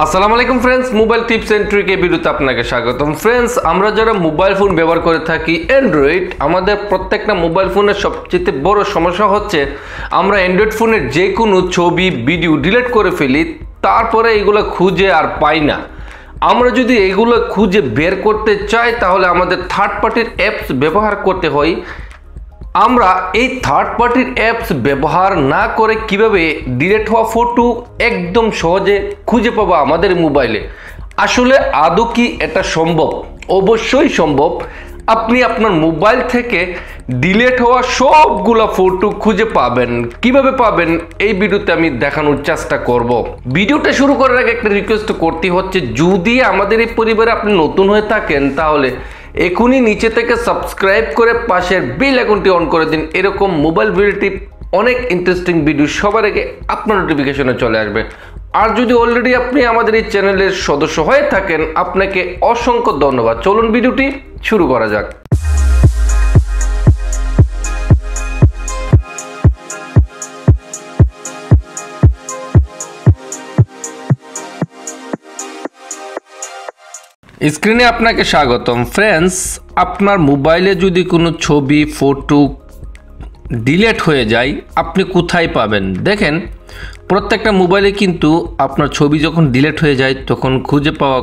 আসসালামু আলাইকুম friends, mobile tips and trick এই ভিডিওতে আপনাকে স্বাগতম। ফ্রেন্ডস, আমরা যারা মোবাইল ফোন ব্যবহার করে থাকি অ্যান্ড্রয়েড, আমাদের প্রত্যেকটা মোবাইল ফোনের সবচেয়ে বড় সমস্যা হচ্ছে আমরা অ্যান্ড্রয়েড ফোনের যে কোনো ছবি ভিডিও ডিলিট করে ফেলি, তারপরে এগুলো খুঁজে আর পাই না। আমরা যদি এগুলো খুঁজে বের করতে চাই তাহলে আমাদের থার্ড পার্টির অ্যাপস ব্যবহার করতে হয়। আমরা এই থার্ড পার্টির অ্যাপস ব্যবহার না করে কিভাবে ডিলিট হওয়া ফটো একদম সহজে খুঁজে পাবো আমাদের মোবাইলে? আসলে আদৌ কি এটা সম্ভব? অবশ্যই সম্ভব। আপনি আপনার মোবাইল থেকে ডিলিট হওয়া সবগুলো ফটো খুঁজে পাবেন। কিভাবে পাবেন এই ভিডিওতে আমি দেখানোর চেষ্টা করব। ভিডিওটা শুরু করার আগে একটা রিকোয়েস্ট করতে হচ্ছে, যদি আমাদের এই পরিবারে আপনি নতুন হয়ে থাকেন তাহলে এখনই নিচে থেকে সাবস্ক্রাইব করে পাশের বেল আইকনটি অন করে দিন। এরকম মোবাইল ভিডিও অনেক ইন্টারেস্টিং ভিডিও সবার আগে আপনার নোটিফিকেশনে চলে আসবে। আর যদি অলরেডি আপনি আমাদের এই চ্যানেলের সদস্য হয়ে থাকেন, আপনাকে অসংখ্য ধন্যবাদ। চলুন ভিডিওটি শুরু করা যাক। স্ক্রিনে আপনাকে স্বাগতম। ফ্রেন্ডস, আপনার মোবাইলে যদি কোনো ছবি ফটো ডিলিট হয়ে যায় আপনি কোথায় পাবেন? দেখেন, প্রত্যেকটা মোবাইলে কিন্তু আপনার ছবি যখন ডিলিট হয়ে যায় তখন খুঁজে পাওয়া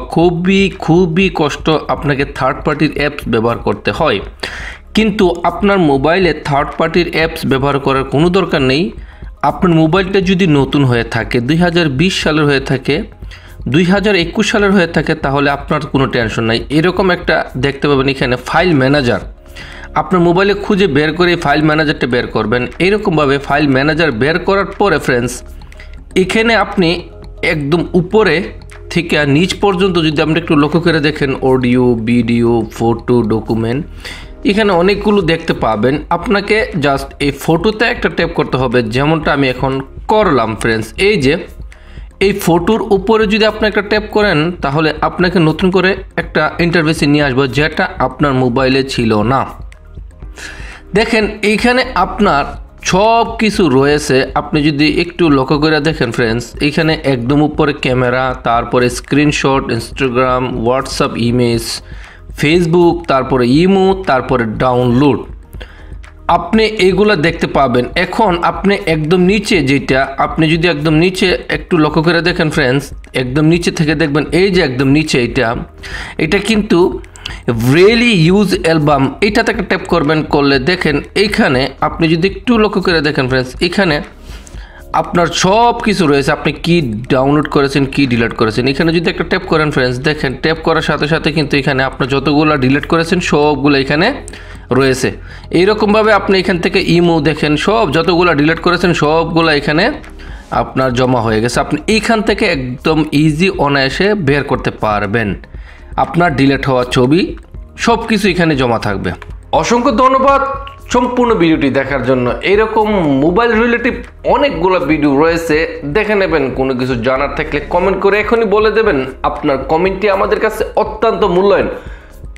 খুবই কষ্ট। আপনাকে থার্ড পার্টির অ্যাপস ব্যবহার করতে হয়, কিন্তু আপনার মোবাইলে থার্ড পার্টির অ্যাপস ব্যবহার করার কোনো দরকার নেই। আপনার মোবাইলটা যদি নতুন হয়ে থাকে, 2020 সালের হয়ে থাকে, 2021 সালের হয়ে থাকে, তাহলে আপনার কোনো টেনশন নাই। এরকম একটা দেখতে পাবেন এখানে ফাইল ম্যানেজার। আপনার মোবাইলে খুঁজে বের করে ফাইল ম্যানেজারটা বের করবেন। এইরকমভাবে ফাইল ম্যানেজার বের করার পরে ফ্রেন্ডস, এখানে আপনি একদম উপরে থেকে নিচ পর্যন্ত যদি আপনি একটু লক্ষ্য করে দেখেন, অডিও, ভিডিও, ফটো, ডকুমেন্ট, এখানে অনেকগুলো দেখতে পাবেন। আপনাকে জাস্ট এই ফটোতে একটা ট্যাপ করতে হবে, যেমনটা আমি এখন করলাম। ফ্রেন্ডস, এই যে এই ফটোর উপরে যদি আপনি একটা ট্যাপ করেন তাহলে আপনাকে নতুন করে একটা ইন্টারফেসে নিয়ে আসবো, যেটা আপনার মোবাইলে ছিল না। দেখেন, এইখানে আপনার সব কিছু রয়েছে। আপনি যদি একটু লক্ষ্য করে দেখেন ফ্রেন্ডস, এইখানে একদম উপরে ক্যামেরা, তারপরে screenshot, Instagram, WhatsApp, image, Facebook, তারপরে ইমো, তারপরে ডাউনলোড, আপনি এইগুলো দেখতে পাবেন। এখন আপনি একদম নিচে, যেটা আপনি যদি একদম নিচে একটু লক্ষ্য করে দেখেন ফ্রেন্ডস, একদম নিচে থেকে দেখবেন এই যে একদম নিচে এটা কিন্তু রিয়েলি ইউজ অ্যালবাম, এইটাতে একটা ট্যাপ করবেন। করলে দেখেন এইখানে আপনি যদি একটু লক্ষ্য করে দেখেন ফ্রেন্ডস, এখানে আপনার সব কিছু রয়েছে। আপনি কি ডাউনলোড করেছেন, কি ডিলিট করেছেন, এখানে যদি একটা ট্যাপ করেন ফ্রেন্ডস, দেখেন ট্যাপ করার সাথে সাথে কিন্তু এখানে আপনার যতগুলো ডিলিট করেছেন সবগুলো এখানে রয়েছে। এইরকমভাবে আপনি এখান থেকে ইমো দেখেন, সব যতগুলো ডিলিট করেছেন সবগুলো এখানে আপনার জমা হয়ে গেছে। আপনি এইখান থেকে একদম ইজি অনায়াসে বের করতে পারবেন। আপনার ডিলিট হওয়া ছবি সব কিছু এখানে জমা থাকবে। অসংখ্য ধন্যবাদ সম্পূর্ণ ভিডিওটি দেখার জন্য। এরকম মোবাইল রিলেটিভ অনেকগুলো ভিডিও রয়েছে, দেখে নেবেন। কোনো কিছু জানার থাকলে কমেন্ট করে এখনই বলে দেবেন। আপনার কমেন্টটি আমাদের কাছে অত্যন্ত মূল্যায়ন।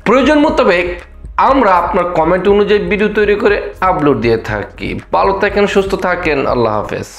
প্রয়োজন মোতাবেক আমরা আপনার কমেন্ট অনুযায়ী ভিডিও তৈরি করে আপলোড দিয়ে থাকি। ভালো থাকেন, সুস্থ থাকেন, আল্লাহ হাফেজ।